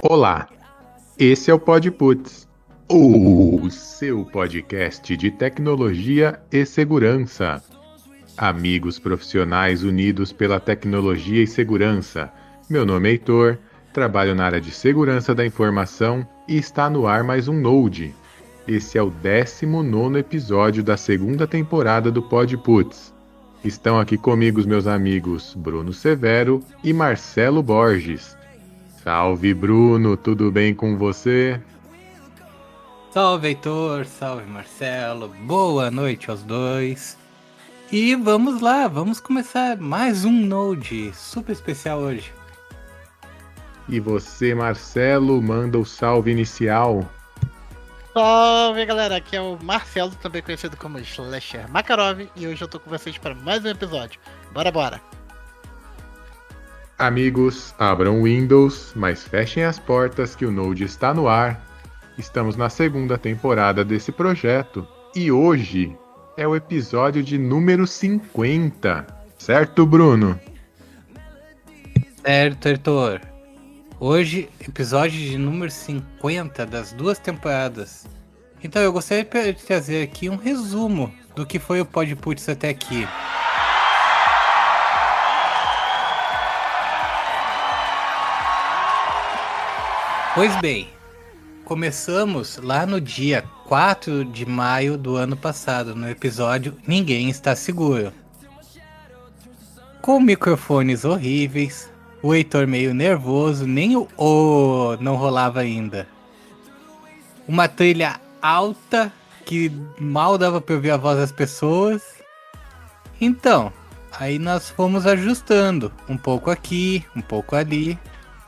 Olá, esse é o PodPuts, o seu podcast de tecnologia e segurança. Amigos profissionais unidos pela tecnologia e segurança. Meu nome é Heitor, trabalho na área de segurança da informação e está no ar mais um Node. Esse é o 19º episódio da segunda temporada do PodPuts. Estão aqui comigo os meus amigos Bruno Severo e Marcelo Borges. Salve, Bruno, tudo bem com você? Salve, Heitor, salve, Marcelo, boa noite aos dois. E vamos lá, vamos começar mais um Node super especial hoje. E você, Marcelo, manda o salve inicial. Salve, galera, aqui é o Marcelo, também conhecido como Slasher Makarov, e hoje eu tô com vocês para mais um episódio. Bora! Amigos, abram o Windows, mas fechem as portas que o Node está no ar. Estamos na segunda temporada desse projeto e hoje é o episódio de número 50, certo, Bruno? Certo, Heitor. Hoje, episódio de número 50 das duas temporadas. Então eu gostaria de trazer aqui um resumo do que foi o PodPuts até aqui. Pois bem, começamos lá no dia 4 de maio do ano passado, no episódio Ninguém Está Seguro. Com microfones horríveis, o Heitor meio nervoso, nem o "oh" não rolava ainda. Uma trilha alta que mal dava para ouvir a voz das pessoas. Então, aí nós fomos ajustando, um pouco aqui, um pouco ali,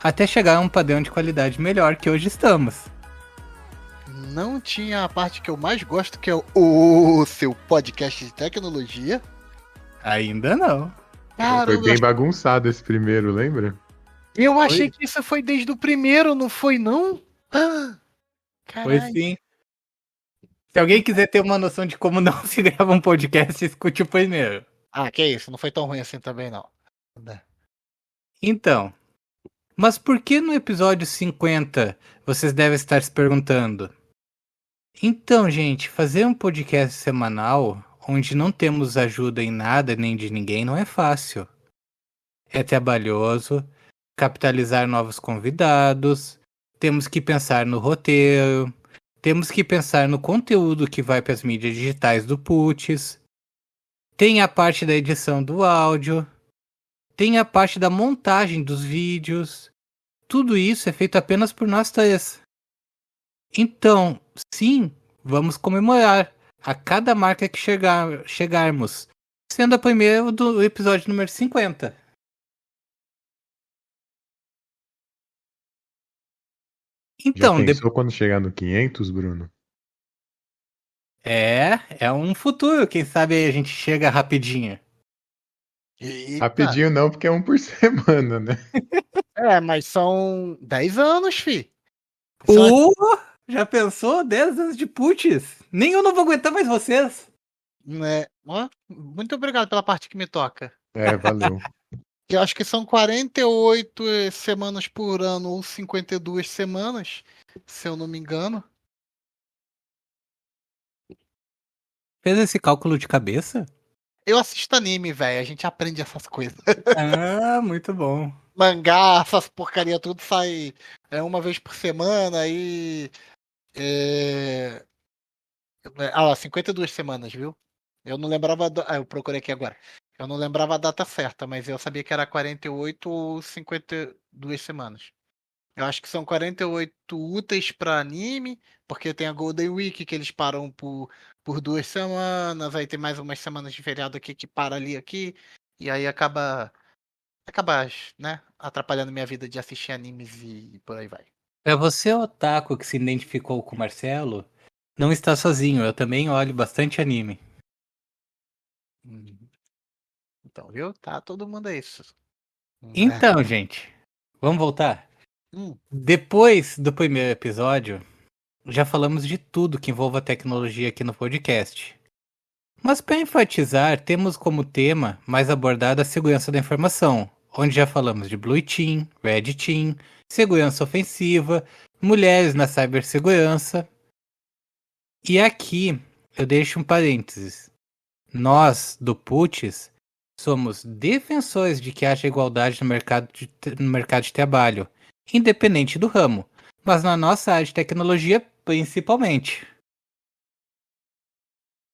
até chegar a um padrão de qualidade melhor que hoje estamos. Não tinha a parte que eu mais gosto, que é o seu podcast de tecnologia. Ainda não. Cara, Foi bem bagunçado esse primeiro, lembra? eu achei que isso foi desde o primeiro, não foi não? Pois Caralho. sim. Se alguém quiser ter uma noção de como não se grava um podcast, escute o primeiro. Ah, que isso, não foi tão ruim assim também não. Então, mas por que no episódio 50 vocês devem estar se perguntando? Então, gente, fazer um podcast semanal onde não temos ajuda em nada nem de ninguém não é fácil. É trabalhoso, capitalizar novos convidados, temos que pensar no roteiro, temos que pensar no conteúdo que vai para as mídias digitais do Puts, tem a parte da edição do áudio, tem a parte da montagem dos vídeos. Tudo isso é feito apenas por nós três. Então, sim, vamos comemorar a cada marca que chegarmos, sendo a primeira do episódio número 50. Então, Já pensou quando chegar no 500, Bruno? é um futuro, quem sabe a gente chega rapidinho. Eita. Rapidinho não, porque é um por semana, né? É, mas são 10 anos, fi. Já pensou? 10 anos de Puts? Nem eu não vou aguentar mais vocês. Né? Ó, muito obrigado pela parte que me toca. É, valeu. Eu acho que são 48 semanas por ano ou 52 semanas, se eu não me engano. Fez esse cálculo de cabeça? Eu assisto anime, velho, a gente aprende essas coisas. Ah, muito bom. Mangá, essas porcaria tudo sai uma vez por semana aí. Ah, lá, 52 semanas, viu? Eu não lembrava. Eu procurei aqui agora. Eu não lembrava a data certa, mas eu sabia que era 48 ou 52 semanas. Eu acho que são 48 úteis para anime, porque tem a Golden Week que eles param por 2 semanas, aí tem mais umas semanas de feriado aqui que para ali aqui, e aí acaba, né, atrapalhando minha vida de assistir animes e por aí vai. Pra você, otaku, que se identificou com o Marcelo, não está sozinho. Eu também olho bastante anime. Então, viu? Tá todo mundo aí. Então, gente, vamos voltar? Hum. Depois do primeiro episódio, já falamos de tudo que envolva tecnologia aqui no podcast. Mas para enfatizar, temos como tema mais abordado a segurança da informação, onde já falamos de Blue Team, Red Team, segurança ofensiva, mulheres na cibersegurança. E aqui eu deixo um parênteses. Nós, do PUTS, somos defensores de que haja igualdade no mercado de trabalho, independente do ramo, mas na nossa área de tecnologia, principalmente.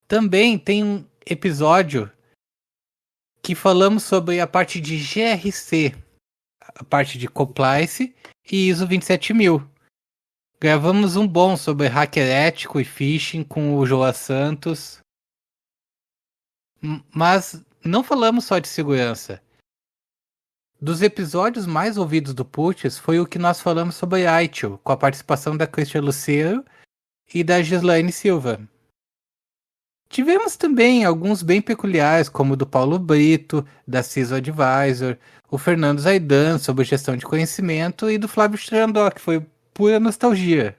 Também tem um episódio que falamos sobre a parte de GRC, a parte de compliance e ISO 27000. Gravamos um bom sobre hacker ético e phishing com o Joa Santos. Mas não falamos só de segurança. Dos episódios mais ouvidos do Putz foi o que nós falamos sobre ITIL, com a participação da Cristian Lucero e da Gislaine Silva. Tivemos também alguns bem peculiares, como o do Paulo Brito, da CISO Advisor, o Fernando Zaidan, sobre gestão de conhecimento, e do Flávio Strandó, que foi pura nostalgia.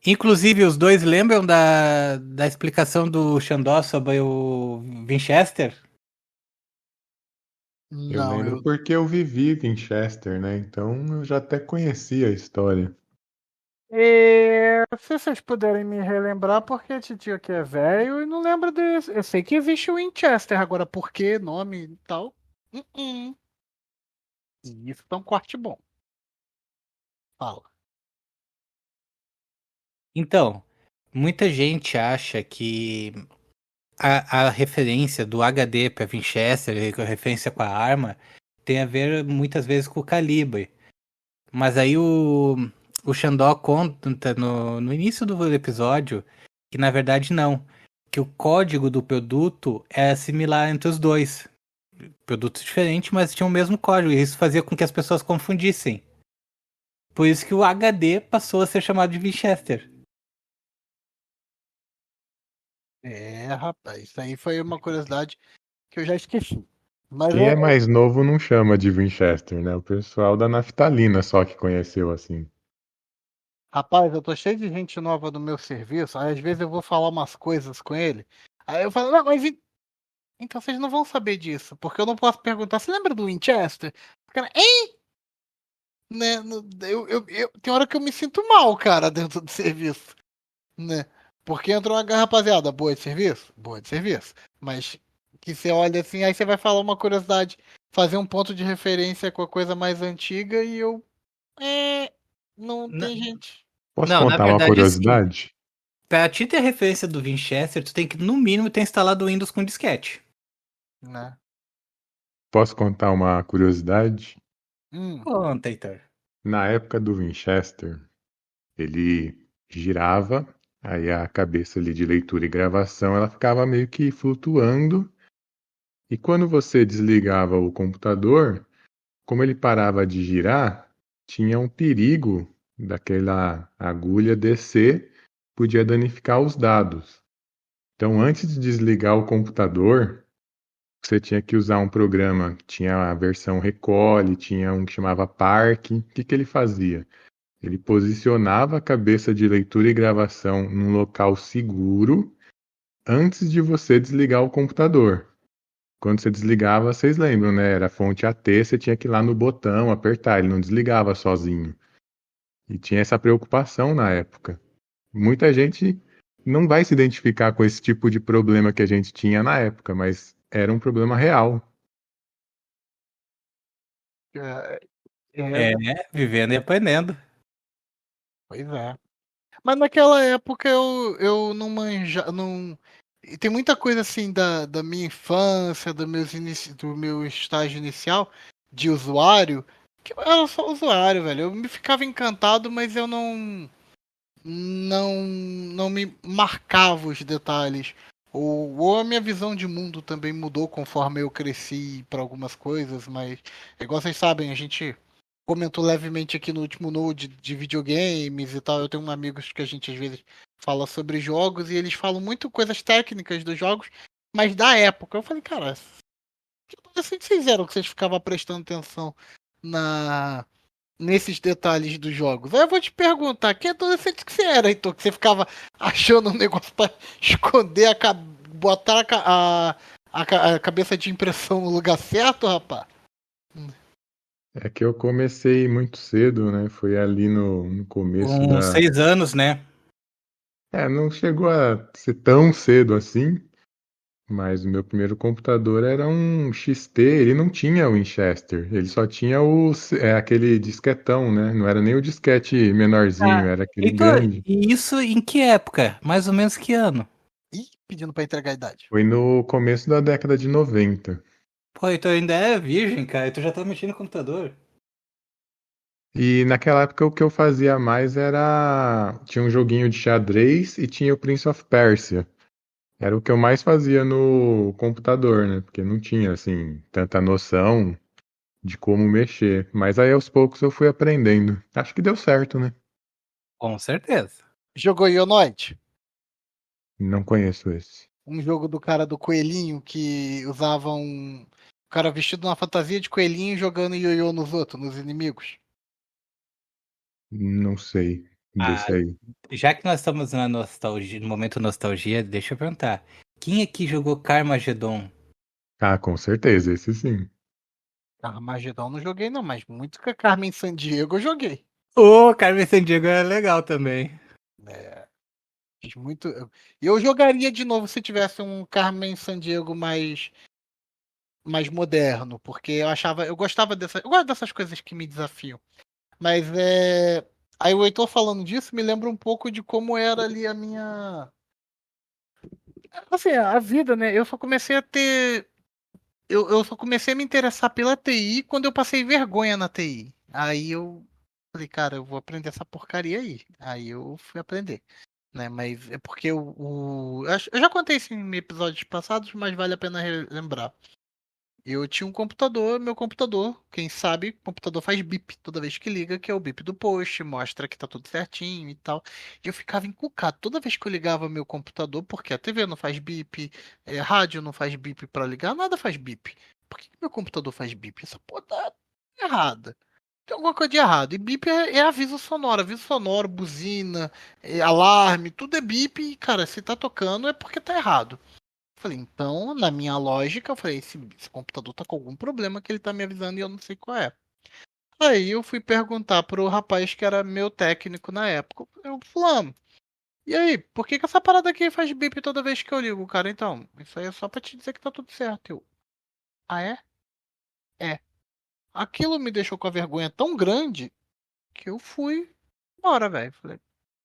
Inclusive, os dois lembram da explicação do Xandó sobre o Winchester? Eu Não, lembro porque eu vivi em Chester, né? Então eu já até conhecia a história. Se vocês puderem me relembrar, porque a tio aqui é velho e não lembra desse. Eu sei que existe o Winchester, agora por que, nome e tal. Uh-uh. E isso é um corte bom. Fala. Então, muita gente acha que a referência do HD para Winchester, a referência com a arma, tem a ver muitas vezes com o calibre. Mas aí o Xandó conta no início do episódio que na verdade não. Que o código do produto é similar entre os dois. Produtos diferentes, mas tinham o mesmo código. E isso fazia com que as pessoas confundissem. Por isso que o HD passou a ser chamado de Winchester. Rapaz, isso aí foi uma curiosidade que eu já esqueci. Mas Quem é mais novo não chama de Winchester, né? O pessoal da naftalina só que conheceu assim. rapaz, eu tô cheio de gente nova no meu serviço. Aí às vezes eu vou falar umas coisas com ele. Aí eu falo, não, mas então vocês não vão saber disso, porque eu não posso perguntar. Você lembra do Winchester? O cara, hein? Né? Tem hora que eu me sinto mal, cara, dentro do serviço, né? Porque entrou uma rapaziada boa de serviço? Boa de serviço. Mas que você olha assim, aí você vai falar uma curiosidade, fazer um ponto de referência com a coisa mais antiga e eu. Não tem gente. Posso Não, na contar uma verdade, assim, curiosidade? pra te ter referência do Winchester, tu tem que, no mínimo, ter instalado o Windows com disquete. Né? Posso contar uma curiosidade? Conta, Heitor. Na época do Winchester, ele girava, aí a cabeça ali de leitura e gravação, ela ficava meio que flutuando. E quando você desligava o computador, como ele parava de girar, tinha um perigo daquela agulha descer, podia danificar os dados. Então, antes de desligar o computador, você tinha que usar um programa que tinha a versão recolhe, tinha um que chamava Park. O que que ele fazia? Ele posicionava a cabeça de leitura e gravação num local seguro antes de você desligar o computador. Quando você desligava, vocês lembram, né? Era fonte AT, você tinha que ir lá no botão, apertar, ele não desligava sozinho. E tinha essa preocupação na época. Muita gente não vai se identificar com esse tipo de problema que a gente tinha na época, mas era um problema real. É, É, vivendo e aprendendo. pois é. Mas naquela época eu não manja, não. E tem muita coisa assim da minha infância, do meu estágio inicial de usuário, que eu era só usuário, velho. Eu me ficava encantado, mas eu não me marcava os detalhes. Ou a minha visão de mundo também mudou conforme eu cresci para algumas coisas, mas igual vocês sabem, a gente comentou levemente aqui no último Node de videogames e tal. Eu tenho amigos que a gente às vezes fala sobre jogos e eles falam muito coisas técnicas dos jogos, mas da época. Eu falei, cara, que adolescente vocês eram que vocês ficavam prestando atenção na nesses detalhes dos jogos? Aí eu vou te perguntar, que adolescente que você era, então, que você ficava achando um negócio pra esconder botar a cabeça de impressão no lugar certo, rapaz? É que eu comecei muito cedo, né? Foi ali no começo Com da. 6 anos, né? Não chegou a ser tão cedo assim, mas o meu primeiro computador era um XT, ele não tinha o Winchester, ele só tinha aquele disquetão, né? Não era nem o disquete menorzinho, Ah, era aquele Heitor, grande. e isso em que época? Mais ou menos que ano? Ih, pedindo pra entregar a idade. Foi no começo da década de 90. Pô, Heitor ainda é virgem, cara. Tu já tá mexendo no computador. E naquela época o que eu fazia mais era. Tinha um joguinho de xadrez e tinha o Prince of Persia. Era o que eu mais fazia no computador, né? Porque não tinha, assim, tanta noção de como mexer. Mas aí aos poucos eu fui aprendendo. Acho que deu certo, né? Com certeza. Jogou Ionoid? Não conheço esse. Um jogo do cara do coelhinho que usava um. O cara vestido numa fantasia de coelhinho jogando ioiô nos outros, nos inimigos. Não sei Ah, desse aí. já que nós estamos na nostalgia, no momento nostalgia, deixa eu perguntar. Quem aqui jogou Carmageddon? Ah, com certeza, esse sim. Armagedon não joguei, não, mas muito que a Carmen Sandiego eu joguei. Ô, Carmen Sandiego é legal também. É, fiz muito. Eu jogaria de novo se tivesse um Carmen Sandiego mais moderno, porque eu achava. Eu gostava dessa. Eu gosto dessas coisas que me desafiam. Mas é. Aí o Heitor falando disso me lembra um pouco de como era ali a minha. Assim, a vida, né? Eu só comecei a ter. Eu só comecei a me interessar pela TI quando eu passei vergonha na TI. Aí eu falei, cara, eu vou aprender essa porcaria aí. Aí eu fui aprender, né? Mas é porque eu já contei isso em episódios passados, mas vale a pena relembrar. Eu tinha um computador, meu computador, quem sabe, o computador faz bip toda vez que liga, que é o bip do post, mostra que tá tudo certinho e tal. E eu ficava encucado toda vez que eu ligava meu computador, porque a TV não faz bip, rádio não faz bip pra ligar, nada faz bip. Por que que meu computador faz bip? Essa porra tá errada. Tem alguma coisa de errado. E bip é aviso sonoro, buzina, alarme, tudo é bip. E, cara, se tá tocando é porque tá errado. Falei, então, na minha lógica, eu falei, esse computador tá com algum problema que ele tá me avisando e eu não sei qual é. Aí eu fui perguntar pro rapaz que era meu técnico na época. Eu, fulano, e aí, por que que essa parada aqui faz bip toda vez que eu ligo? O cara, então, isso aí é só pra te dizer que tá tudo certo. Eu, ah, é? É. Aquilo me deixou com a vergonha tão grande que eu fui embora, velho. Falei,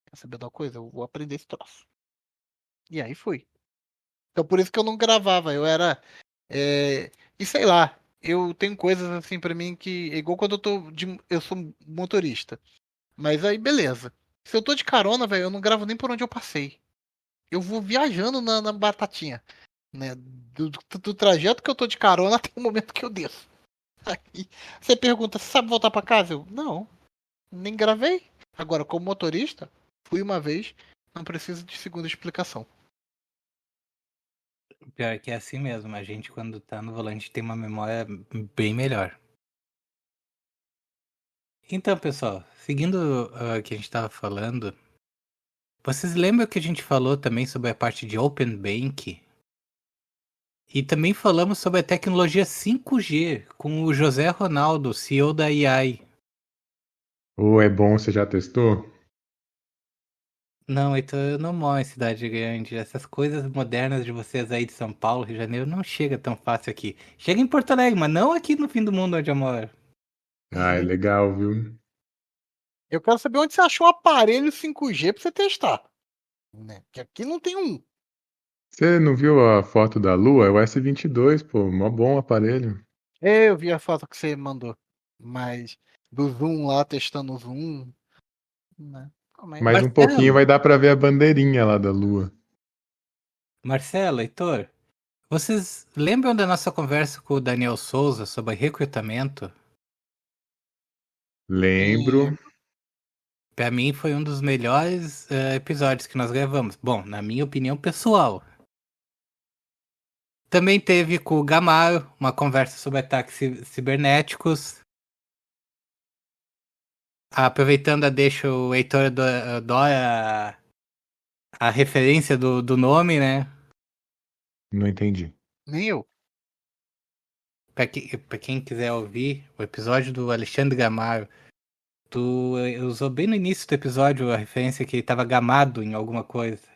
quer saber de uma coisa? Eu vou aprender esse troço. E aí fui. Então por isso que eu não gravava. Eu era. E sei lá, eu tenho coisas assim pra mim que. É igual quando eu sou motorista. Mas aí, beleza. Se eu tô de carona, velho, eu não gravo nem por onde eu passei. Eu vou viajando na batatinha. Né? Do trajeto que eu tô de carona até o momento que eu desço. Aí você pergunta, você sabe voltar pra casa? Eu, não, nem gravei. Agora, como motorista, fui uma vez, não preciso de segunda explicação. Pior que é assim mesmo. A gente, quando tá no volante, tem uma memória bem melhor. Então, pessoal, seguindo o que a gente tava falando, vocês lembram que a gente falou também sobre a parte de Open Bank? E também falamos sobre a tecnologia 5G com o José Ronaldo, CEO da AI. Ou é bom, você já testou? Não, então eu não moro em cidade grande. Essas coisas modernas de vocês aí de São Paulo, Rio de Janeiro, não chega tão fácil aqui. Chega em Porto Alegre, mas não aqui no fim do mundo onde eu moro. Ah, é Uhum. legal, viu? Eu quero saber onde você achou o aparelho 5G pra você testar. Né? Que aqui não tem um. Você não viu a foto da Lua? É o S22, pô, mó bom aparelho. Eu vi a foto que você mandou. Mas do Zoom lá, testando o Zoom. Né? Mais um pouquinho Marcelo, vai dar pra ver a bandeirinha lá da Lua. Marcelo, Heitor, vocês lembram da nossa conversa com o Daniel Souza sobre recrutamento? Lembro. Pra mim foi um dos melhores episódios que nós gravamos. Bom, na minha opinião pessoal. Também teve com o Gamaro uma conversa sobre ataques cibernéticos. Aproveitando a deixa, o Heitor adora a referência do nome, né? Não entendi. Nem eu. Pra quem quiser ouvir, o episódio do Alexandre Gamaro, tu usou bem no início do episódio a referência que ele tava gamado em alguma coisa.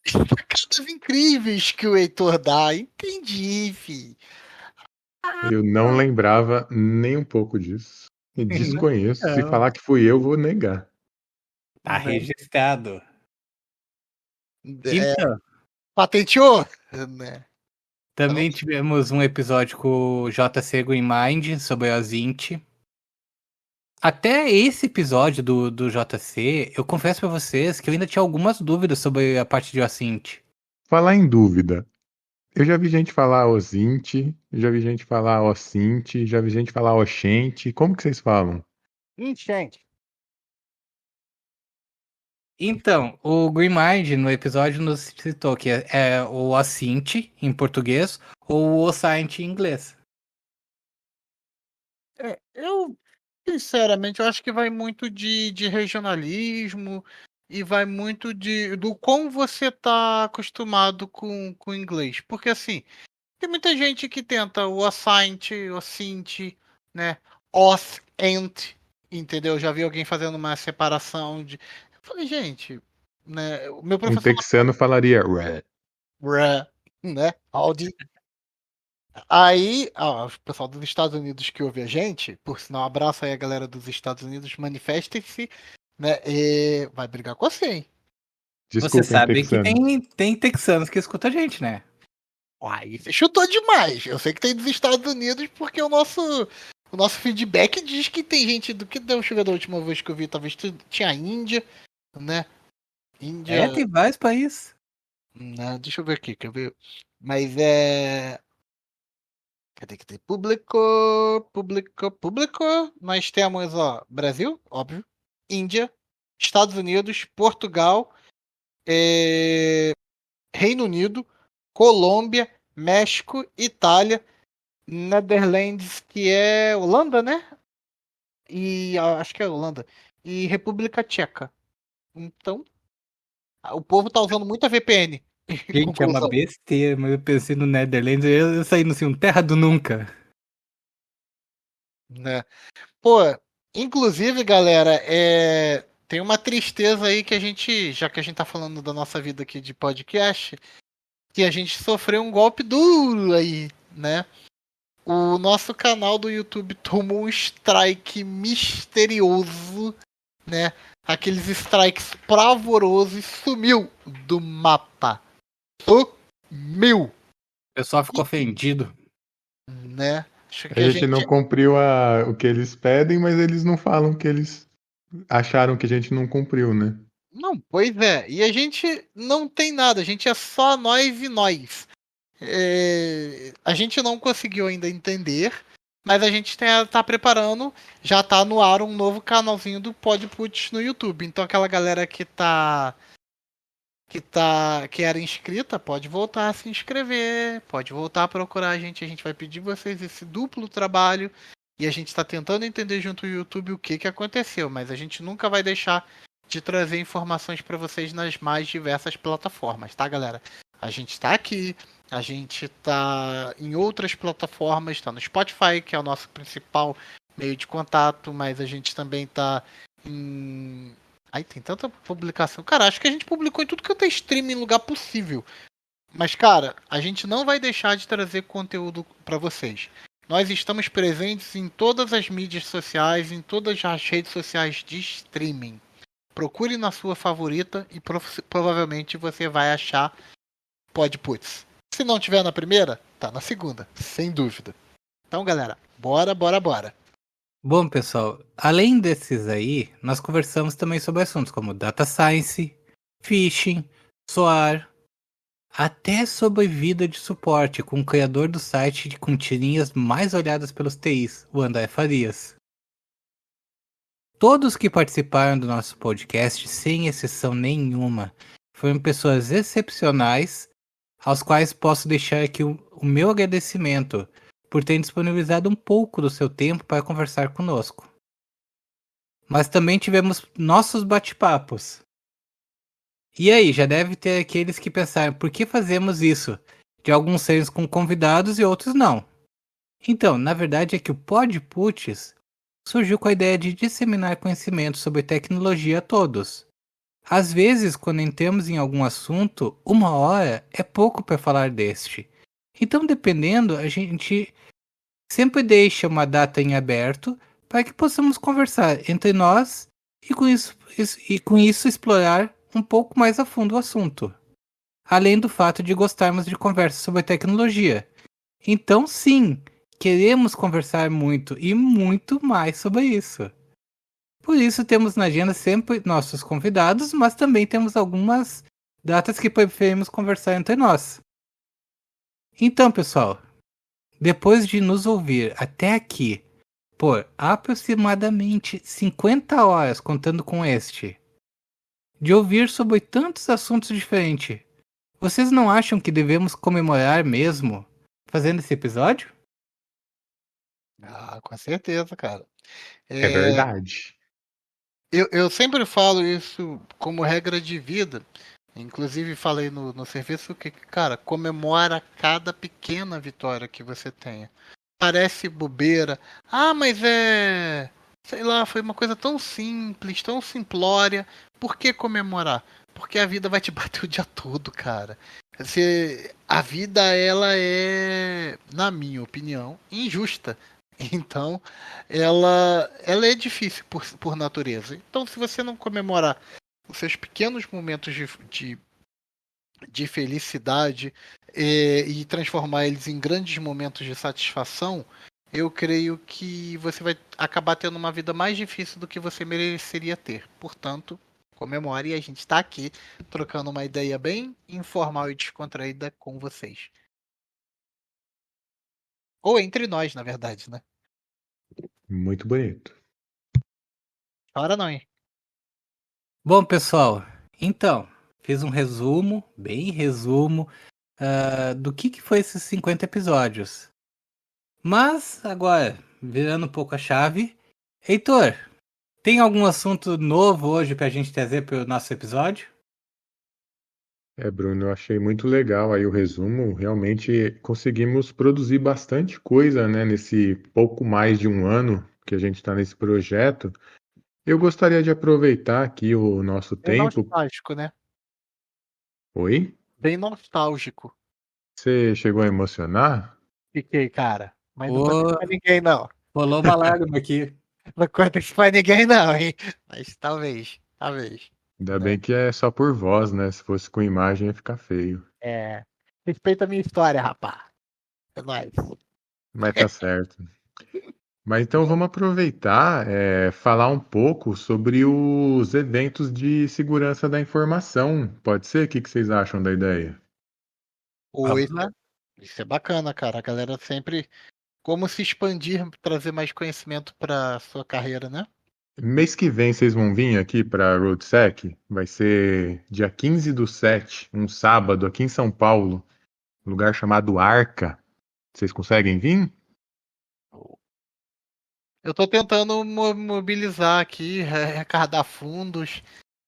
Sacadas incríveis que o Heitor dá. Entendi, fi. Eu não lembrava nem um pouco disso. E desconheço. Se Não. falar que fui eu, vou negar. Tá Né? registrado. É, Então, patenteou? Né? também tivemos um episódio com o JC Green Mind sobre o Zint. Até esse episódio do JC, eu confesso pra vocês que eu ainda tinha algumas dúvidas sobre a parte de Asint. Falar em dúvida. Eu já vi gente falar Osint, já vi gente falar Ocinte, já vi gente falar Oxente. Como que vocês falam? Gente. Então, o Green Mind no episódio nos citou que é o Asint em português ou o Osint em inglês. Eu, sinceramente, eu acho que vai muito de regionalismo e vai muito do como você tá acostumado com o inglês. Porque, assim, tem muita gente que tenta o Asint, o Sint, né? Os, Ent, entendeu? Já vi alguém fazendo uma separação de. Eu falei, gente, né? O meu Um professor texano falaria Red. Bruh, né? Audi. Aí, ó, o pessoal dos Estados Unidos que ouve a gente, por sinal, um abraço aí a galera dos Estados Unidos, manifestem-se, né? E vai brigar com você, hein? Você Desculpem, sabe que texano. tem texanos que escutam a gente, né? Uai, você chutou demais. Eu sei que tem dos Estados Unidos porque o nosso feedback diz que tem gente do que deu chegar da última vez que eu vi, talvez tinha a Índia, né? Índia, Tem vários países. né? Deixa eu ver aqui, quer ver? Mas é. Cadê que tem público? Nós temos, ó, Brasil, óbvio, Índia, Estados Unidos, Portugal, Reino Unido, Colômbia, México, Itália, Netherlands, que é Holanda, né? E acho que é Holanda. E República Tcheca. Então, o povo tá usando muita VPN. Gente, é uma Conclusão, besteira, mas eu pensei no Netherlands, eu saí no assim, terra do nunca. né? Pô, inclusive, galera, tem uma tristeza aí que a gente, já que a gente tá falando da nossa vida aqui de podcast, que a gente sofreu um golpe duro aí, né? O nosso canal do YouTube tomou um strike misterioso, né? Aqueles strikes pavorosos e sumiu do mapa. Sumiu, O pessoal ficou ofendido. né? Acho A que a gente não gente. cumpriu o que eles pedem, mas eles não falam que eles acharam que a gente não cumpriu, né? Não, pois é. E a gente não tem nada, a gente é só nós e nós. A gente não conseguiu ainda entender, mas a gente tá preparando, já tá no ar um novo canalzinho do Podput no YouTube. Então aquela galera que era inscrita, pode voltar a se inscrever, pode voltar a procurar a gente vai pedir vocês esse duplo trabalho e a gente está tentando entender junto com o YouTube o que aconteceu, mas a gente nunca vai deixar de trazer informações para vocês nas mais diversas plataformas, tá, galera? A gente está aqui, a gente está em outras plataformas, está no Spotify, que é o nosso principal meio de contato, mas a gente também está em. Aí tem tanta publicação. Cara, acho que a gente publicou em tudo que eu tenho stream em lugar possível. Mas, cara, a gente não vai deixar de trazer conteúdo para vocês. Nós estamos presentes em todas as mídias sociais, em todas as redes sociais de streaming. Procure na sua favorita e provavelmente você vai achar Podputs. Se não tiver na primeira, tá na segunda, sem dúvida. Então, galera, bora. Bom, pessoal, além desses aí, nós conversamos também sobre assuntos como data science, phishing, SOAR, até sobre vida de suporte com o criador do site com tirinhas mais olhadas pelos TIs, o André Farias. Todos que participaram do nosso podcast, sem exceção nenhuma, foram pessoas excepcionais, aos quais posso deixar aqui o meu agradecimento por ter disponibilizado um pouco do seu tempo para conversar conosco. Mas também tivemos nossos bate-papos. E aí, já deve ter aqueles que pensaram, por que fazemos isso? De alguns seres com convidados e outros não. Então, na verdade é que o Podputs surgiu com a ideia de disseminar conhecimento sobre tecnologia a todos. Às vezes, quando entramos em algum assunto, 1 hora é pouco para falar deste. Então, dependendo, a gente sempre deixa uma data em aberto para que possamos conversar entre nós e com isso explorar um pouco mais a fundo o assunto. Além do fato de gostarmos de conversas sobre tecnologia. Então, sim, queremos conversar muito e muito mais sobre isso. Por isso, temos na agenda sempre nossos convidados, mas também temos algumas datas que preferimos conversar entre nós. Então, pessoal, depois de nos ouvir até aqui por aproximadamente 50 horas, contando com este, de ouvir sobre tantos assuntos diferentes, vocês não acham que devemos comemorar mesmo fazendo esse episódio? Ah, com certeza, cara. É verdade. Eu sempre falo isso como regra de vida. Inclusive falei no serviço que, cara, comemora cada pequena vitória que você tenha. Parece bobeira. Ah, mas sei lá, foi uma coisa tão simples, tão simplória. Por que comemorar? Porque a vida vai te bater o dia todo, cara. A vida, ela é, na minha opinião, injusta. Então, ela é difícil por natureza. Então, se você não comemorar os seus pequenos momentos de felicidade e transformar eles em grandes momentos de satisfação, eu creio que você vai acabar tendo uma vida mais difícil do que você mereceria ter. Portanto, comemore e a gente está aqui trocando uma ideia bem informal e descontraída com vocês. Ou entre nós, na verdade, né? Muito bonito. Chora não, hein? Bom, pessoal, então, fiz um resumo, bem resumo, do que foi esses 50 episódios. Mas, agora, virando um pouco a chave, Heitor, tem algum assunto novo hoje pra gente trazer pro nosso episódio? Bruno, eu achei muito legal aí o resumo. Realmente conseguimos produzir bastante coisa, né, nesse pouco mais de um ano que a gente está nesse projeto. Eu gostaria de aproveitar aqui o nosso Bem tempo. nostálgico, né? Oi? Bem nostálgico. Você chegou a emocionar? Fiquei, cara. Mas não conta isso Ô, pra ninguém, não. rolou uma lágrima aqui. Não conta isso pra ninguém, não, hein? Mas talvez. Ainda Né? bem que é só por voz, né? Se fosse com imagem ia ficar feio. Respeita a minha história, rapá. É nóis. Mas tá certo. Mas então vamos aproveitar, falar um pouco sobre os eventos de segurança da informação. Pode ser? O que vocês acham da ideia? Oi, Vamos lá. isso é bacana, cara. A galera sempre. Como se expandir, trazer mais conhecimento pra sua carreira, né? Mês que vem vocês vão vir aqui para RoadSec. Vai ser dia 15/7, um sábado, aqui em São Paulo, um lugar chamado Arca. Vocês conseguem vir? Eu tô tentando mobilizar aqui, arrecadar fundos,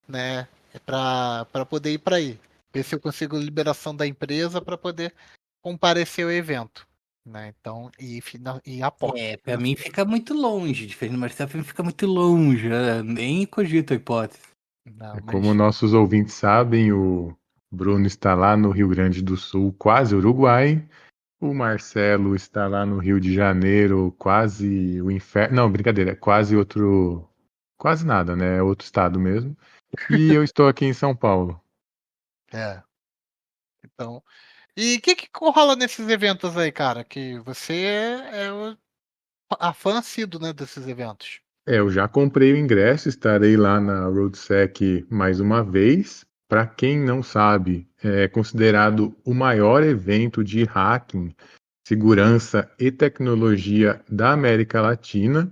né? Pra poder ir pra aí. Ver se eu consigo liberação da empresa pra poder comparecer ao evento. Né? Então, e aporte. Pra mim fica muito longe, diferente do Marcelo, pra mim fica muito longe, nem cogito a hipótese. Não, Como mas nossos ouvintes sabem, o Bruno está lá no Rio Grande do Sul, quase Uruguai. O Marcelo está lá no Rio de Janeiro, quase o inferno. Não, brincadeira, é quase outro. Quase nada, né? É outro estado mesmo. E eu estou aqui em São Paulo. é. Então. E o que rola nesses eventos aí, cara? Que você é a fã assíduo, né, desses eventos. Eu já comprei o ingresso, estarei lá na RoadSec mais uma vez. Para quem não sabe, é considerado o maior evento de hacking, segurança e tecnologia da América Latina.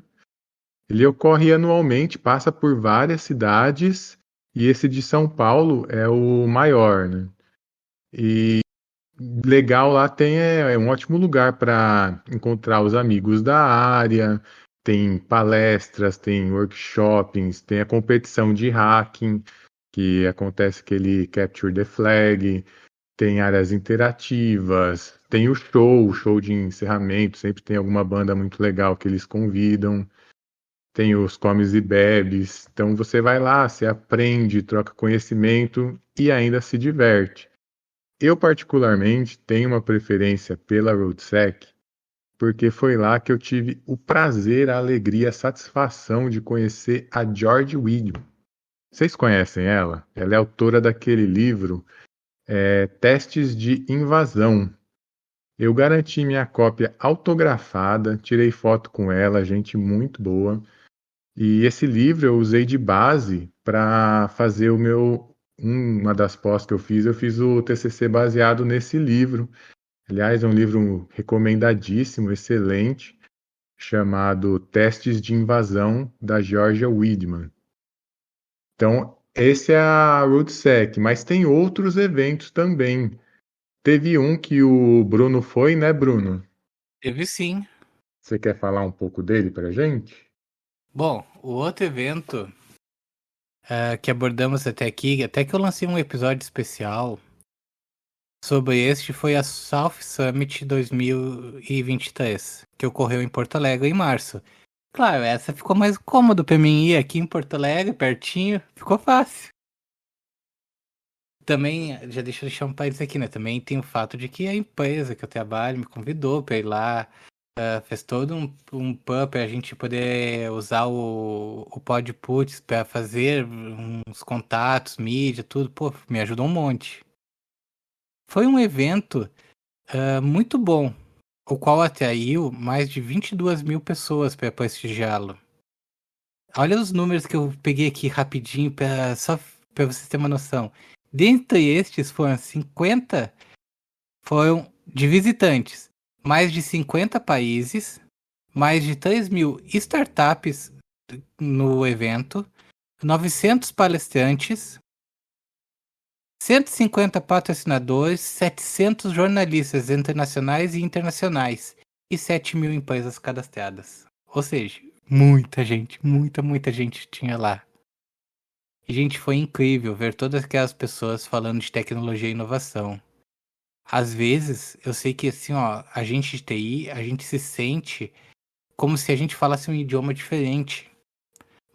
Ele ocorre anualmente, passa por várias cidades e esse de São Paulo é o maior, né? E legal lá é um ótimo lugar para encontrar os amigos da área, tem palestras, tem workshops, tem a competição de hacking. que acontece aquele Capture the Flag, tem áreas interativas, tem o show de encerramento, sempre tem alguma banda muito legal que eles convidam, tem os comes e bebes, então você vai lá, você aprende, troca conhecimento e ainda se diverte. Eu particularmente tenho uma preferência pela RoadSec, porque foi lá que eu tive o prazer, a alegria, a satisfação de conhecer a George Weidman. Vocês conhecem ela? Ela é autora daquele livro Testes de Invasão. Eu garanti minha cópia autografada, tirei foto com ela, gente muito boa. E esse livro eu usei de base para fazer uma das pós que eu fiz o TCC baseado nesse livro. Aliás, é um livro recomendadíssimo, excelente, chamado Testes de Invasão, da Georgia Weidman. Então, esse é a RoadSec, mas tem outros eventos também. Teve um que o Bruno foi, né, Bruno? Teve sim. Você quer falar um pouco dele pra gente? Bom, o outro evento que abordamos até aqui, até que eu lancei um episódio especial sobre este, foi a South Summit 2023, que ocorreu em Porto Alegre em março. Claro, essa ficou mais cômodo pra mim ir aqui em Porto Alegre, pertinho, ficou fácil. Também, já deixa eu deixar um parênteses aqui, né? Também tem o fato de que a empresa que eu trabalho me convidou pra ir lá, fez todo um plan pra gente poder usar o Podputs pra fazer uns contatos, mídia, tudo. Pô, me ajudou um monte. Foi um evento muito bom, o qual atraiu mais de 22 mil pessoas para prestigiá-lo. Olha os números que eu peguei aqui rapidinho, só para vocês terem uma noção. Dentre estes foram de visitantes, mais de 50 países, mais de 3 mil startups no evento, 900 palestrantes, 150 patrocinadores, 700 jornalistas internacionais e internacionais e 7 mil empresas cadastradas. Ou seja, muita gente, muita gente tinha lá. E, gente, foi incrível ver todas aquelas pessoas falando de tecnologia e inovação. Às vezes, eu sei que assim, ó, a gente de TI, a gente se sente como se a gente falasse um idioma diferente.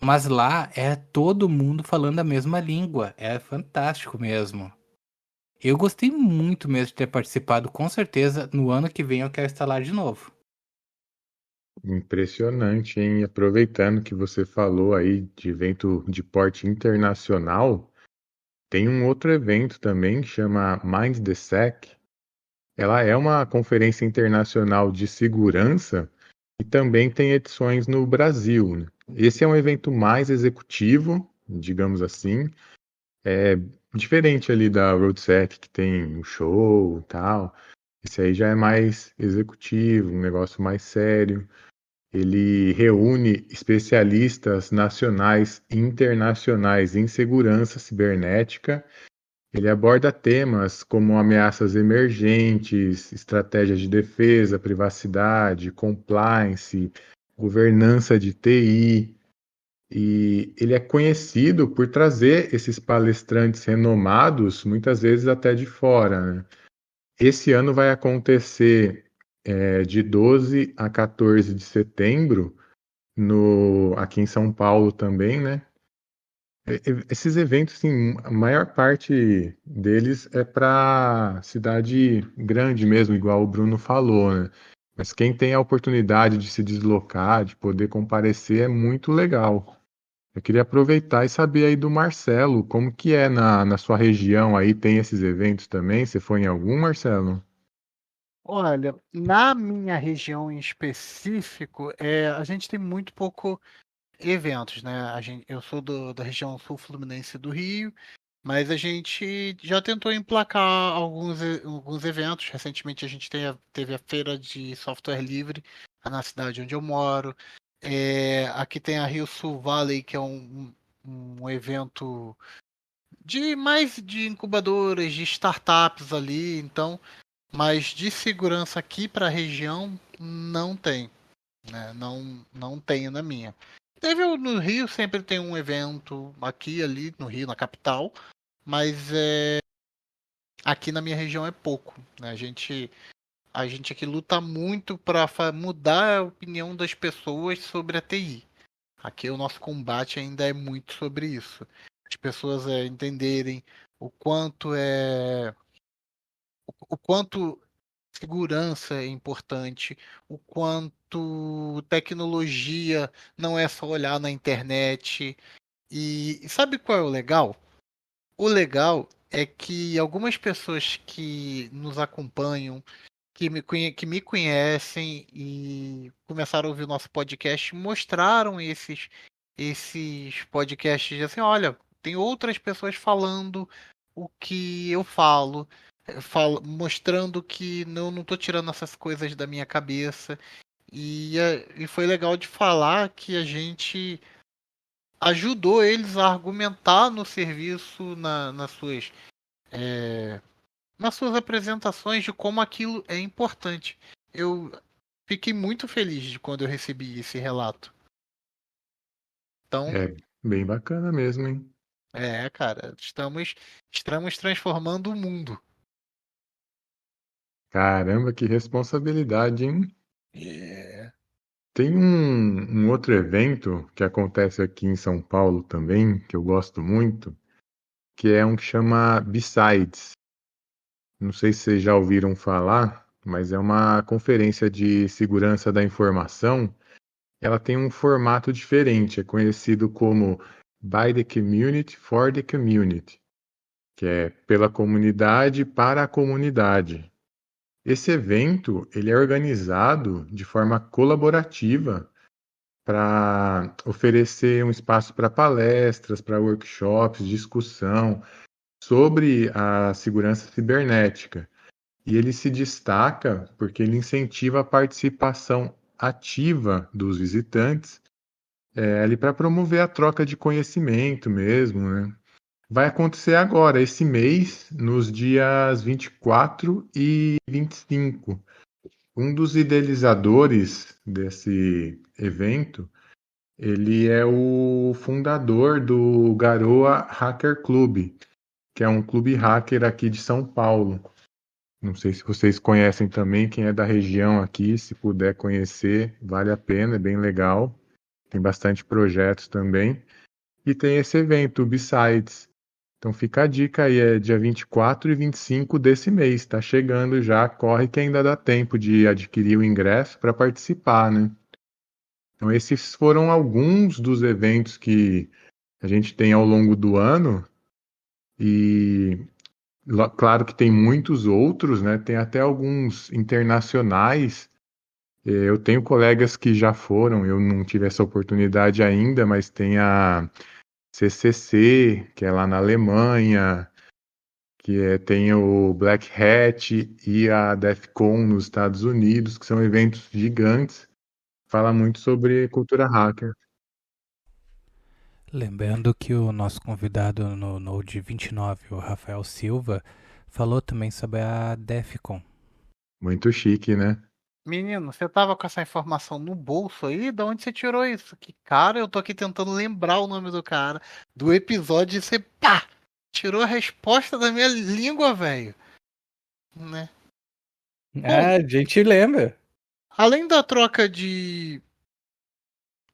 Mas lá é todo mundo falando a mesma língua. É fantástico mesmo. Eu gostei muito mesmo de ter participado, com certeza, no ano que vem eu quero estar lá de novo. Impressionante, hein? Aproveitando que você falou aí de evento de porte internacional, tem um outro evento também que chama Mind the Sec. Ela é uma conferência internacional de segurança e também tem edições no Brasil, né? Esse é um evento mais executivo, digamos assim, é diferente ali da RoadSec, que tem o show e tal. Esse aí já é mais executivo, um negócio mais sério. Ele reúne especialistas nacionais e internacionais em segurança cibernética. Ele aborda temas como ameaças emergentes, estratégias de defesa, privacidade, compliance, governança de TI. E ele é conhecido por trazer esses palestrantes renomados, muitas vezes até de fora, né? Esse ano vai acontecer de 12 a 14 de setembro, aqui em São Paulo também, né? Esses eventos, assim, a maior parte deles é para cidade grande mesmo, igual o Bruno falou, né? Mas quem tem a oportunidade de se deslocar, de poder comparecer, é muito legal. Eu queria aproveitar e saber aí do Marcelo, como que é na sua região aí, tem esses eventos também? Você foi em algum, Marcelo? Olha, na minha região em específico, a gente tem muito pouco eventos, né? Eu sou da região sul fluminense do Rio, mas a gente já tentou emplacar alguns eventos. Recentemente a gente teve a feira de software livre na cidade onde eu moro. Aqui tem a Rio Sul Valley, que é um evento de incubadoras, de startups ali, então, mas de segurança aqui para a região não tem, né? Não tenho na minha. Teve no Rio, sempre tem um evento aqui, ali no Rio, na capital, mas aqui na minha região é pouco, né? A gente aqui luta muito para mudar a opinião das pessoas sobre a TI. Aqui o nosso combate ainda é muito sobre isso. As pessoas entenderem o quanto o quanto segurança é importante, o quanto tecnologia não é só olhar na internet. E sabe qual é o legal? O legal é que algumas pessoas que nos acompanham, que me conhecem e começaram a ouvir o nosso podcast, mostraram esses podcasts assim, olha, tem outras pessoas falando o que eu falo, mostrando que não estou tirando essas coisas da minha cabeça. E foi legal de falar que a gente ajudou eles a argumentar no serviço, nas suas apresentações de como aquilo é importante. Eu fiquei muito feliz de quando eu recebi esse relato. Então, É bem bacana mesmo, hein? cara, estamos transformando o mundo. Caramba, que responsabilidade, hein? É. Tem um outro evento que acontece aqui em São Paulo também, que eu gosto muito, que é um que chama Besides. Não sei se vocês já ouviram falar, mas é uma conferência de segurança da informação. Ela tem um formato diferente, é conhecido como By the Community for the Community, que é pela comunidade para a comunidade. Esse evento, ele é organizado de forma colaborativa para oferecer um espaço para palestras, para workshops, discussão sobre a segurança cibernética. E ele se destaca porque ele incentiva a participação ativa dos visitantes, ali para promover a troca de conhecimento mesmo, né? Vai acontecer agora, esse mês, nos dias 24 e 25. Um dos idealizadores desse evento, ele é o fundador do Garoa Hacker Club, que é um clube hacker aqui de São Paulo. Não sei se vocês conhecem também, quem é da região aqui, se puder conhecer, vale a pena, é bem legal. Tem bastante projetos também. E tem esse evento, o Besides. Então fica a dica aí, é dia 24 e 25 desse mês, tá chegando já, corre que ainda dá tempo de adquirir o ingresso para participar, né? Então esses foram alguns dos eventos que a gente tem ao longo do ano e claro que tem muitos outros, né? Tem até alguns internacionais. Eu tenho colegas que já foram, eu não tive essa oportunidade ainda, mas tem a CCC, que é lá na Alemanha, tem o Black Hat e a DEF CON nos Estados Unidos, que são eventos gigantes. Fala muito sobre cultura hacker. Lembrando que o nosso convidado no Node 29, o Rafael Silva, falou também sobre a DEFCON. Muito chique, né? Menino, você tava com essa informação no bolso aí? Da onde você tirou isso? Que cara, eu tô aqui tentando lembrar o nome do cara, do episódio e você, pá! Tirou a resposta da minha língua, velho. Né? Bom, A gente lembra. além da troca de.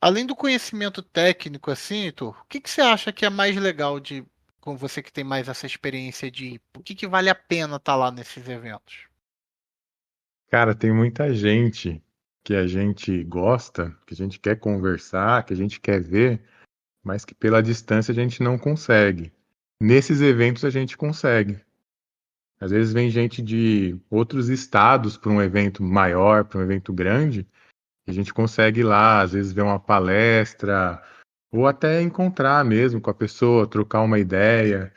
Além do conhecimento técnico, assim, Heitor, o que, que você acha que é mais legal de. Com você que tem mais essa experiência de. O que, que vale a pena estar lá nesses eventos? Cara, tem muita gente que a gente gosta, que a gente quer conversar, que a gente quer ver, mas que pela distância a gente não consegue. Nesses eventos a gente consegue. Às vezes vem gente de outros estados para um evento maior, para um evento grande, e a gente consegue ir lá, às vezes ver uma palestra, ou até encontrar mesmo com a pessoa, trocar uma ideia.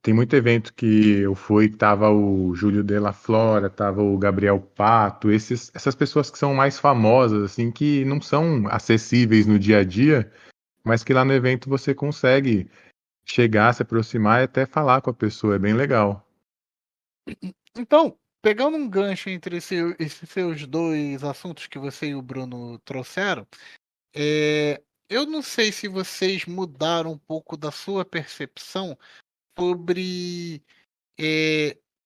Tem muito evento que eu fui, tava o Júlio de la Flora, tava o Gabriel Pato, essas pessoas que são mais famosas, assim, que não são acessíveis no dia a dia, mas que lá no evento você consegue chegar, se aproximar e até falar com a pessoa, é bem legal. Então, pegando um gancho entre esses seus dois assuntos que você e o Bruno trouxeram, Eu não sei se vocês mudaram um pouco da sua percepção sobre.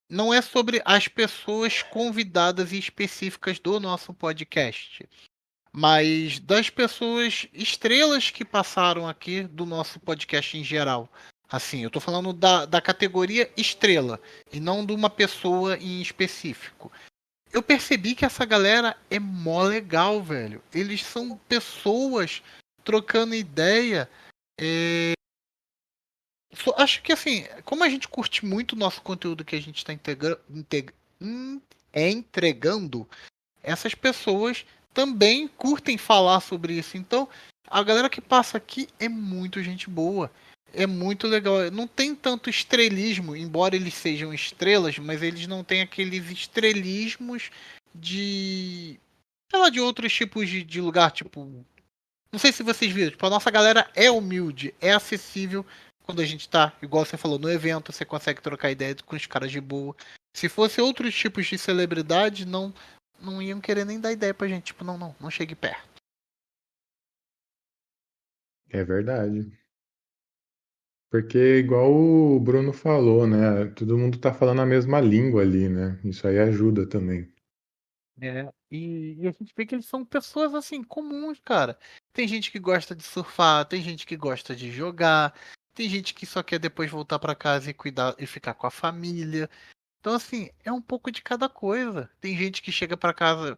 Não é sobre as pessoas convidadas e específicas do nosso podcast, mas das pessoas estrelas que passaram aqui do nosso podcast em geral. Assim, eu tô falando da categoria estrela e não de uma pessoa em específico. Eu percebi que essa galera é mó legal, velho. Eles são pessoas trocando ideia. Acho que assim, como a gente curte muito o nosso conteúdo que a gente está entregando, essas pessoas também curtem falar sobre isso. Então, a galera que passa aqui é muito gente boa. É muito legal. Não tem tanto estrelismo, embora eles sejam estrelas, mas eles não têm aqueles estrelismos de. Sei lá, de outros tipos de lugar, tipo. Não sei se vocês viram, tipo, a nossa galera é humilde, é acessível. Quando a gente tá, igual você falou, no evento, você consegue trocar ideia com os caras de boa. Se fosse outros tipos de celebridade, não iam querer nem dar ideia pra gente. Tipo, não chegue perto. É verdade. Porque, igual o Bruno falou, né? Todo mundo tá falando a mesma língua ali, né? Isso aí ajuda também. E a gente vê que eles são pessoas assim, comuns, cara. Tem gente que gosta de surfar, tem gente que gosta de jogar, tem gente que só quer depois voltar pra casa e cuidar e ficar com a família. Então, assim, é um pouco de cada coisa. Tem gente que chega pra casa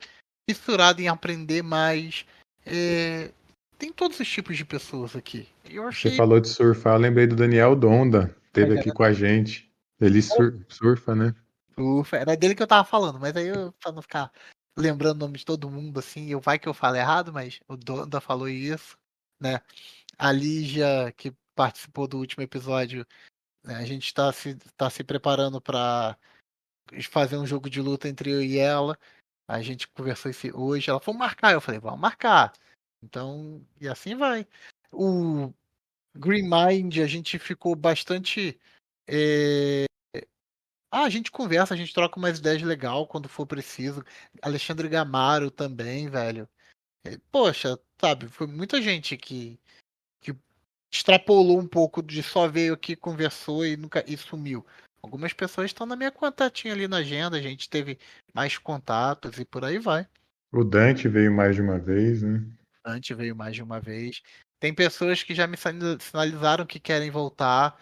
fissurada em aprender mais. Tem todos os tipos de pessoas aqui. Eu Você achei. falou de surfar, eu lembrei do Daniel Donda, esteve aqui com a gente. Ele surfa, né? Ufa, era dele que eu tava falando, mas aí eu, pra não ficar lembrando o nome de todo mundo, assim, vai que eu falo errado, mas o Donda falou isso, né? A Lígia, que participou do último episódio, né? A gente tá se preparando pra fazer um jogo de luta entre eu e ela. A gente conversou isso hoje, ela falou marcar, eu falei, vamos marcar. Então, e assim vai. O Green Mind, a gente ficou bastante. é, a gente conversa, a gente troca umas ideias legal quando for preciso. Alexandre Gamaro também, velho. Poxa, sabe, foi muita gente que extrapolou um pouco de só veio aqui, conversou e nunca e sumiu. Algumas pessoas estão na minha contatinha ali na agenda, a gente teve mais contatos e por aí vai. O Dante veio mais de uma vez, né? Antes veio mais de uma vez. Tem pessoas que já me sinalizaram que querem voltar.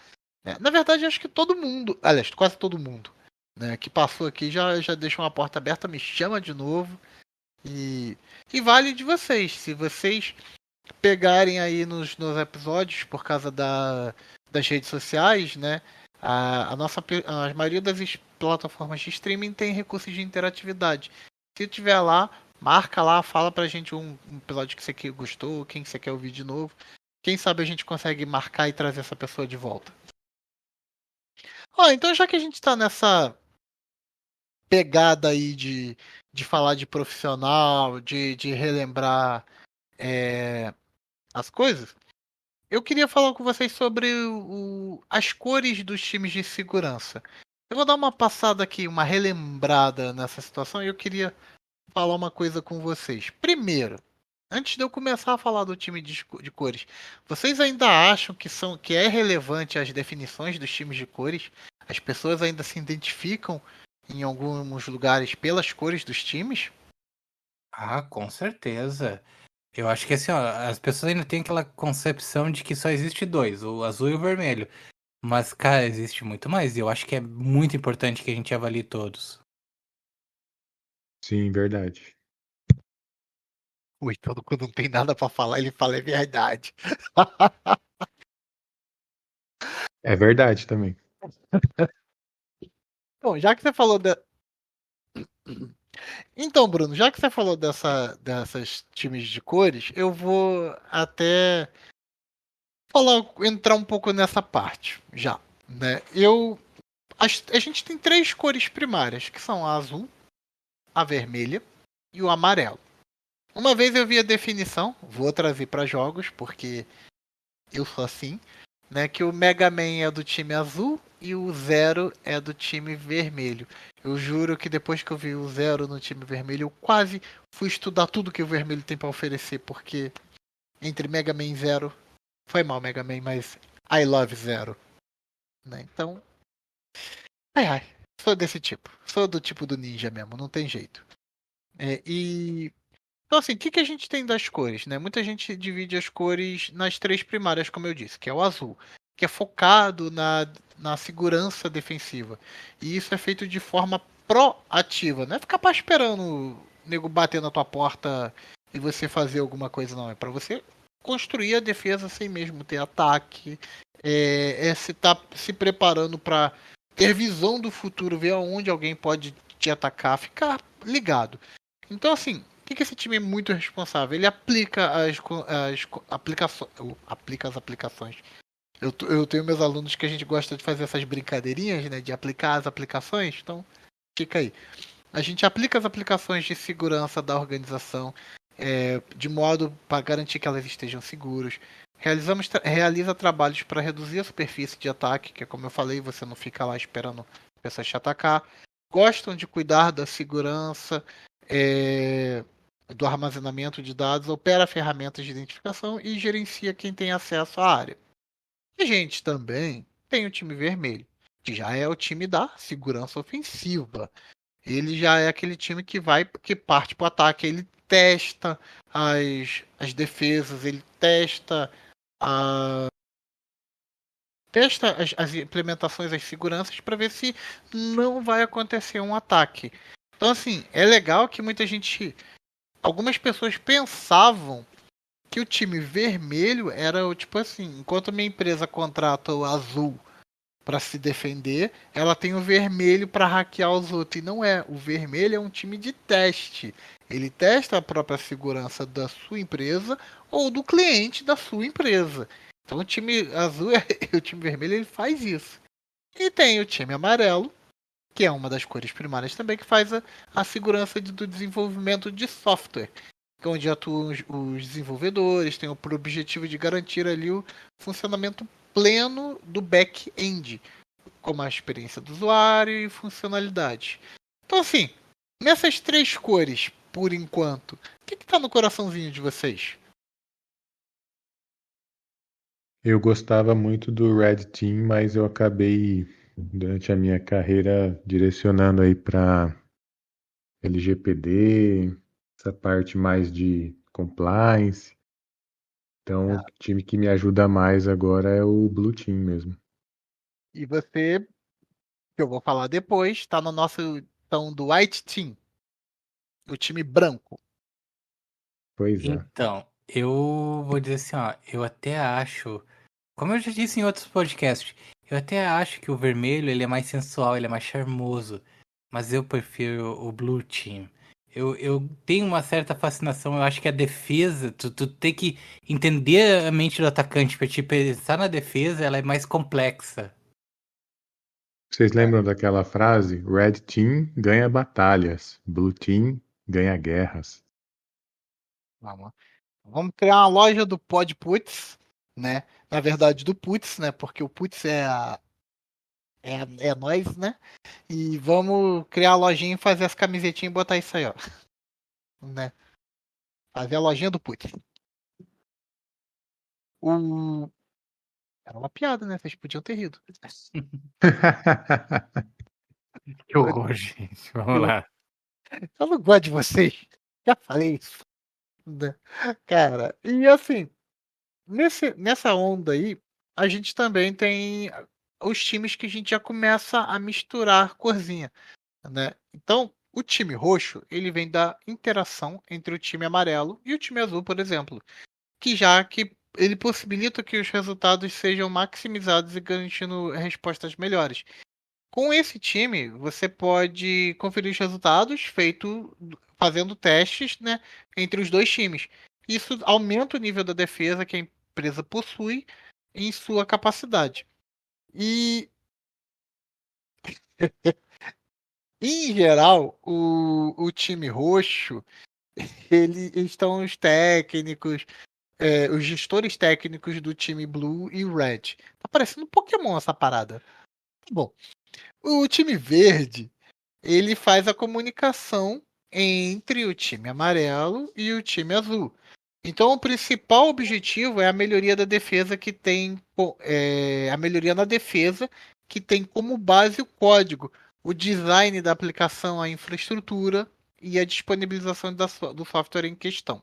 Na verdade, acho que todo mundo, aliás, quase todo mundo, né, que passou aqui já deixa uma porta aberta, me chama de novo. E, e vale de vocês. Se vocês pegarem aí nos episódios, por causa das redes sociais, né? A maioria das plataformas de streaming tem recursos de interatividade. Se tiver lá, marca lá, fala pra gente um episódio que você gostou, quem você quer ouvir de novo. Quem sabe a gente consegue marcar e trazer essa pessoa de volta. Então já que a gente tá nessa pegada aí de falar de profissional, de relembrar as coisas, eu queria falar com vocês sobre as cores dos times de segurança. Eu vou dar uma passada aqui, uma relembrada nessa situação e eu queria falar uma coisa com vocês. Primeiro, antes de eu começar a falar do time de cores, vocês ainda acham que é relevante as definições dos times de cores? As pessoas ainda se identificam em alguns lugares pelas cores dos times? Ah, com certeza. Eu acho que assim, ó, as pessoas ainda têm aquela concepção de que só existe dois, o azul e o vermelho. Mas, cara, existe muito mais. E eu acho que é muito importante que a gente avalie todos. Sim, verdade. Ui, todo quando não tem nada pra falar, ele fala é verdade. É verdade também. Bom, já que você falou Então, Bruno, já que você falou dessas times de cores, eu vou até entrar um pouco nessa parte já, né? A gente tem três cores primárias, que são a azul, a vermelha e o amarelo. Uma vez eu vi a definição, vou trazer para jogos, porque eu sou assim, né? Que o Mega Man é do time azul e o Zero é do time vermelho. Eu juro que depois que eu vi o Zero no time vermelho, eu quase fui estudar tudo que o vermelho tem para oferecer, porque entre Mega Man Zero. Foi mal, Mega Man, mas I Love Zero. Né? Então, ai, sou desse tipo. Sou do tipo do ninja mesmo, não tem jeito. Então, assim, o que a gente tem das cores, né? Muita gente divide as cores nas três primárias, como eu disse, que é o azul, que é focado na segurança defensiva. E isso é feito de forma proativa, não é ficar esperando o nego bater na tua porta e você fazer alguma coisa, não. É para você construir a defesa sem mesmo ter ataque, se tá se preparando para ter visão do futuro, ver aonde alguém pode te atacar, ficar ligado. Então, assim, o que esse time é muito responsável? Ele aplica as aplicações. Aplica as aplicações. Eu tenho meus alunos que a gente gosta de fazer essas brincadeirinhas, né? De aplicar as aplicações. Então, fica aí. A gente aplica as aplicações de segurança da organização de modo para garantir que elas estejam seguras. Realiza trabalhos para reduzir a superfície de ataque, que é como eu falei, você não fica lá esperando pessoas te atacar. Gostam de cuidar da segurança, do armazenamento de dados, opera ferramentas de identificação e gerencia quem tem acesso à área. A gente também tem o time vermelho, que já é o time da segurança ofensiva. Ele já é aquele time que parte para o ataque. Ele testa as defesas, ele testa as implementações, as seguranças para ver se não vai acontecer um ataque. Então, assim, é legal que algumas pessoas pensavam que o time vermelho era o tipo assim, enquanto minha empresa contrata o azul para se defender, ela tem o vermelho para hackear os outros. E não é. O vermelho é um time de teste. Ele testa a própria segurança da sua empresa ou do cliente da sua empresa. Então o time azul e o time vermelho ele faz isso. E tem o time amarelo, que é uma das cores primárias também, que faz a segurança do desenvolvimento de software. Onde atuam os desenvolvedores, tem por objetivo de garantir ali o funcionamento pleno do back-end, como a experiência do usuário e funcionalidade. Então, assim, nessas três cores, por enquanto, o que está no coraçãozinho de vocês? Eu gostava muito do Red Team, mas eu acabei, durante a minha carreira, direcionando aí para LGPD, essa parte mais de compliance. Então, o time que me ajuda mais agora é o Blue Team mesmo. E você, que eu vou falar depois, está no nosso então, do White Team, o time branco. Pois é. Então, eu vou dizer assim, ó, eu até acho, como eu já disse em outros podcasts, eu até acho que o vermelho ele é mais sensual, ele é mais charmoso, mas eu prefiro o Blue Team. Eu tenho uma certa fascinação, eu acho que a defesa, tu tem que entender a mente do atacante pra te pensar na defesa, ela é mais complexa. Vocês lembram daquela frase? Red Team ganha batalhas, Blue Team ganha guerras. Vamos criar uma loja do Pod Puts, né? Na verdade, do Puts, né? Porque o Puts é nós, né? E vamos criar a lojinha e fazer as camisetinhas e botar isso aí, ó. Né? Fazer a lojinha do Puts. Era uma piada, né? Vocês podiam ter rido. Que horror, gente. Vamos lá. Eu não gosto de vocês. Já falei isso. Né? Cara, e assim, nessa onda aí, a gente também tem os times que a gente já começa a misturar corzinha, né? Então, o time roxo, ele vem da interação entre o time amarelo e o time azul, por exemplo, que ele possibilita que os resultados sejam maximizados e garantindo respostas melhores. Com esse time, você pode conferir os resultados fazendo testes, né, entre os dois times. Isso aumenta o nível da defesa que a empresa possui em sua capacidade. E, em geral, o time roxo, eles estão os técnicos, os gestores técnicos do time Blue e Red. Tá parecendo um Pokémon essa parada. Tá bom. O time verde, ele faz a comunicação entre o time amarelo e o time azul. Então, o principal objetivo é a melhoria da defesa que tem a melhoria na defesa que tem como base o código, o design da aplicação, a infraestrutura e a disponibilização do software em questão.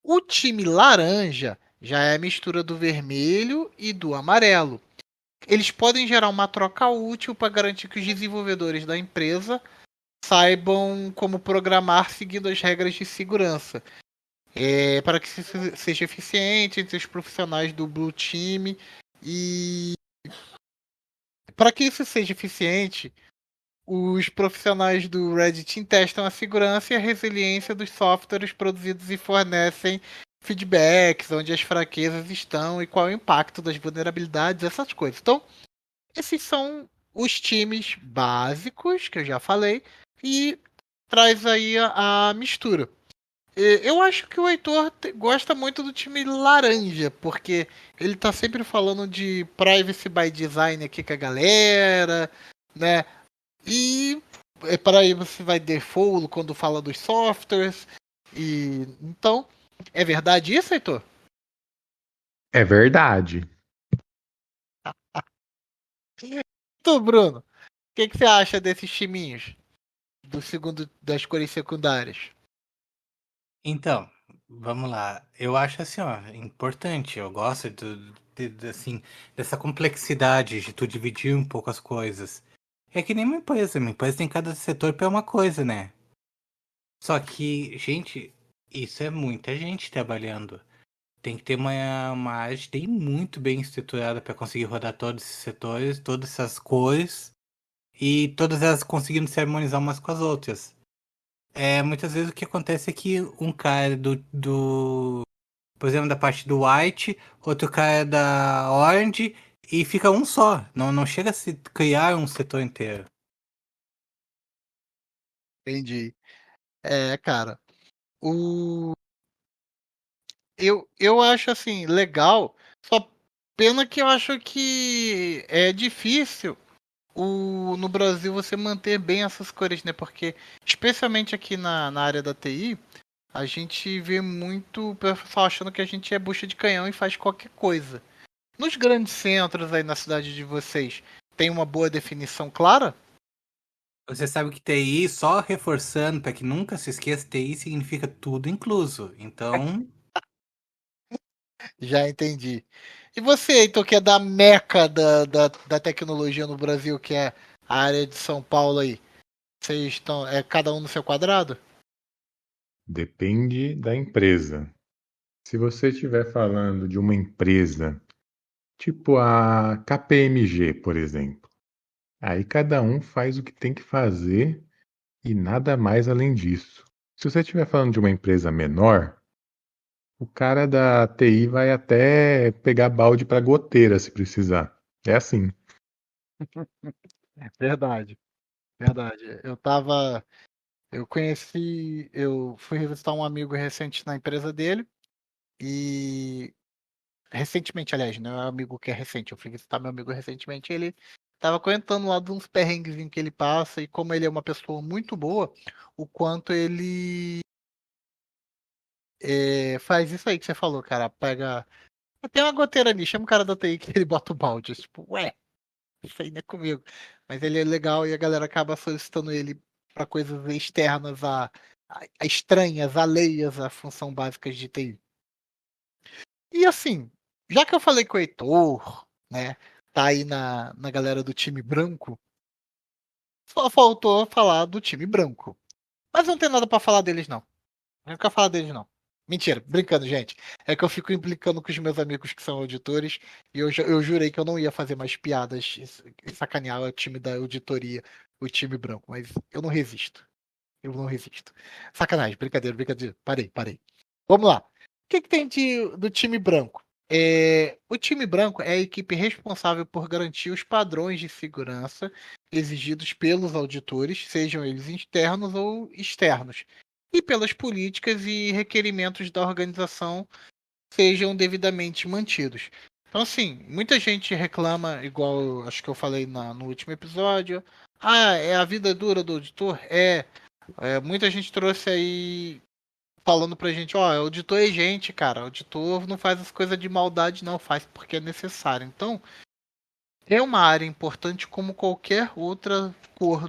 O time laranja já é a mistura do vermelho e do amarelo. Eles podem gerar uma troca útil para garantir que os desenvolvedores da empresa saibam como programar seguindo as regras de segurança. Para que seja eficiente entre os profissionais do Blue Team e para que isso seja eficiente, os profissionais do Red Team testam a segurança e a resiliência dos softwares produzidos e fornecem feedbacks, onde as fraquezas estão e qual é o impacto das vulnerabilidades, essas coisas. Então, esses são os times básicos que eu já falei e traz aí a mistura. Eu acho que o Heitor gosta muito do time laranja, porque ele tá sempre falando de privacy by design aqui com a galera, né? E para aí você vai default quando fala dos softwares. E então, é verdade isso, Heitor? É verdade. Tu, Bruno, o que você acha desses timinhos do segundo das cores secundárias? Então, vamos lá. Eu acho assim, ó, importante. Eu gosto assim, dessa complexidade de tu dividir um pouco as coisas. É que nem uma empresa tem cada setor para uma coisa, né? Só que, gente, isso é muita gente trabalhando. Tem que ter uma área de TI muito bem estruturada para conseguir rodar todos esses setores, todas essas cores e todas elas conseguindo se harmonizar umas com as outras. Muitas vezes o que acontece é que um cara por exemplo, da parte do white, outro cara da orange, e fica um só. Não chega a se criar um setor inteiro. Entendi. Cara, o eu acho assim legal, só pena que eu acho que é difícil no Brasil você manter bem essas cores, né? Porque, especialmente aqui na área da TI, a gente vê muito pessoal achando que a gente é bucha de canhão e faz qualquer coisa. Nos grandes centros aí na cidade de vocês, tem uma boa definição clara? Você sabe que TI, só reforçando para que nunca se esqueça, TI significa tudo incluso. Então, Já entendi. E você, Heitor, que é da meca da tecnologia no Brasil, que é a área de São Paulo aí, vocês estão, cada um no seu quadrado? Depende da empresa. Se você estiver falando de uma empresa tipo a KPMG, por exemplo, aí cada um faz o que tem que fazer e nada mais além disso. Se você estiver falando de uma empresa menor, o cara da TI vai até pegar balde para goteira se precisar. É assim. Verdade, verdade. Eu fui visitar um amigo recente na empresa dele e recentemente, aliás, não é um amigo que é recente, eu fui visitar meu amigo recentemente, e ele tava comentando lá de uns perrengues em que ele passa e como ele é uma pessoa muito boa, o quanto ele faz isso aí que você falou, cara, pega, tem uma goteira ali, chama o cara da TI que ele bota o balde, tipo, ué, isso aí não é comigo. Mas ele é legal e a galera acaba solicitando ele para coisas externas a estranhas, alheias à função básica de TI. E assim, já que eu falei com o Heitor, né, tá aí na galera do time branco, só faltou falar do time branco. Mas não tem nada para falar deles, não. Não quero falar deles, não. Mentira, brincando, gente. É que eu fico implicando com os meus amigos que são auditores e eu jurei que eu não ia fazer mais piadas e sacanear o time da auditoria, o time branco, mas eu não resisto. Eu não resisto. Sacanagem, brincadeira, brincadeira. Parei. Vamos lá. O que tem do time branco? O time branco é a equipe responsável por garantir os padrões de segurança exigidos pelos auditores, sejam eles internos ou externos, e pelas políticas e requerimentos da organização sejam devidamente mantidos. Então, assim, muita gente reclama, igual acho que eu falei no último episódio, é a vida dura do auditor? Muita gente trouxe aí falando pra gente, ó, auditor é gente, cara. Auditor não faz as coisas de maldade, não, faz porque é necessário. Então, é uma área importante como qualquer outra cor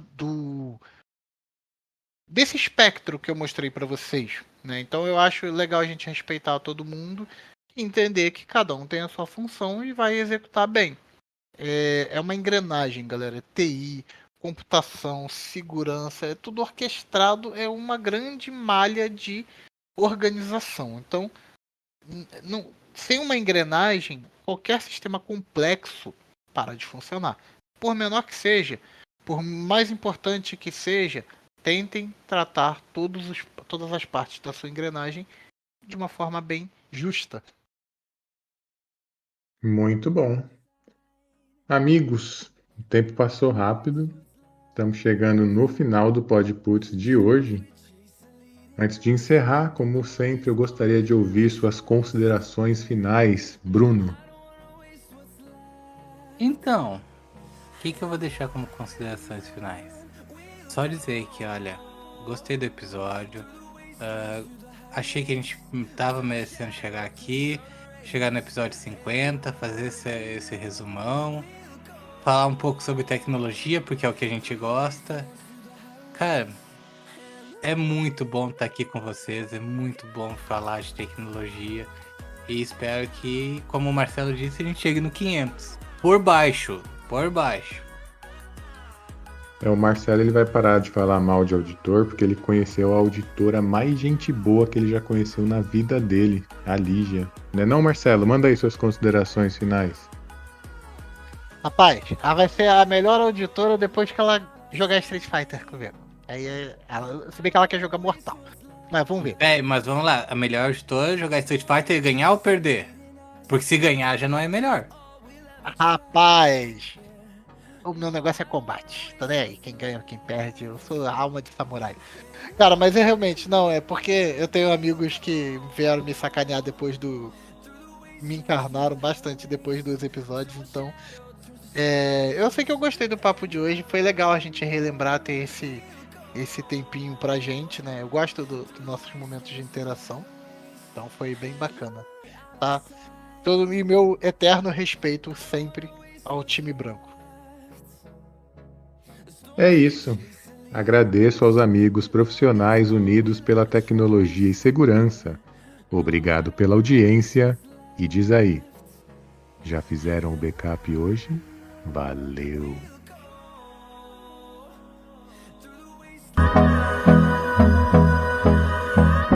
desse espectro que eu mostrei pra vocês, né? Então eu acho legal a gente respeitar todo mundo e entender que cada um tem a sua função e vai executar bem. É uma engrenagem, galera. TI, computação, segurança, é tudo orquestrado, é uma grande malha de organização. Então, sem uma engrenagem, qualquer sistema complexo para de funcionar. Por menor que seja, por mais importante que seja, tentem tratar todas as partes da sua engrenagem de uma forma bem justa. Muito bom. Amigos, o tempo passou rápido. Estamos chegando no final do Podputs de hoje. Antes de encerrar, como sempre, eu gostaria de ouvir suas considerações finais. Bruno. Então, o que eu vou deixar como considerações finais? Só dizer que, olha, gostei do episódio. Achei que a gente tava merecendo chegar aqui. Chegar no episódio 50, fazer esse resumão. Falar um pouco sobre tecnologia, porque é o que a gente gosta. Cara, é muito bom estar aqui com vocês. É muito bom falar de tecnologia. E espero que, como o Marcelo disse, a gente chegue no 500. Por baixo. O Marcelo ele vai parar de falar mal de auditor, porque ele conheceu a auditora mais gente boa que ele já conheceu na vida dele, a Lígia. Não é não, Marcelo? Manda aí suas considerações finais. Rapaz, ela vai ser a melhor auditora depois que ela jogar Street Fighter comigo. Aí, se bem que ela quer jogar Mortal. Mas vamos ver. Mas vamos lá. A melhor auditora é jogar Street Fighter e ganhar ou perder? Porque se ganhar já não é melhor. Rapaz, o meu negócio é combate. Tô nem aí. Quem ganha, quem perde. Eu sou a alma de samurai. Cara, mas é realmente, não, é porque eu tenho amigos que vieram me sacanear depois do. Me encarnaram bastante depois dos episódios, então. Eu sei que eu gostei do papo de hoje. Foi legal a gente relembrar, ter esse tempinho pra gente, né? Eu gosto dos nossos momentos de interação. Então foi bem bacana. Tá? Todo e meu eterno respeito sempre ao time branco. É isso. Agradeço aos amigos profissionais unidos pela tecnologia e segurança. Obrigado pela audiência e diz aí, já fizeram o backup hoje? Valeu!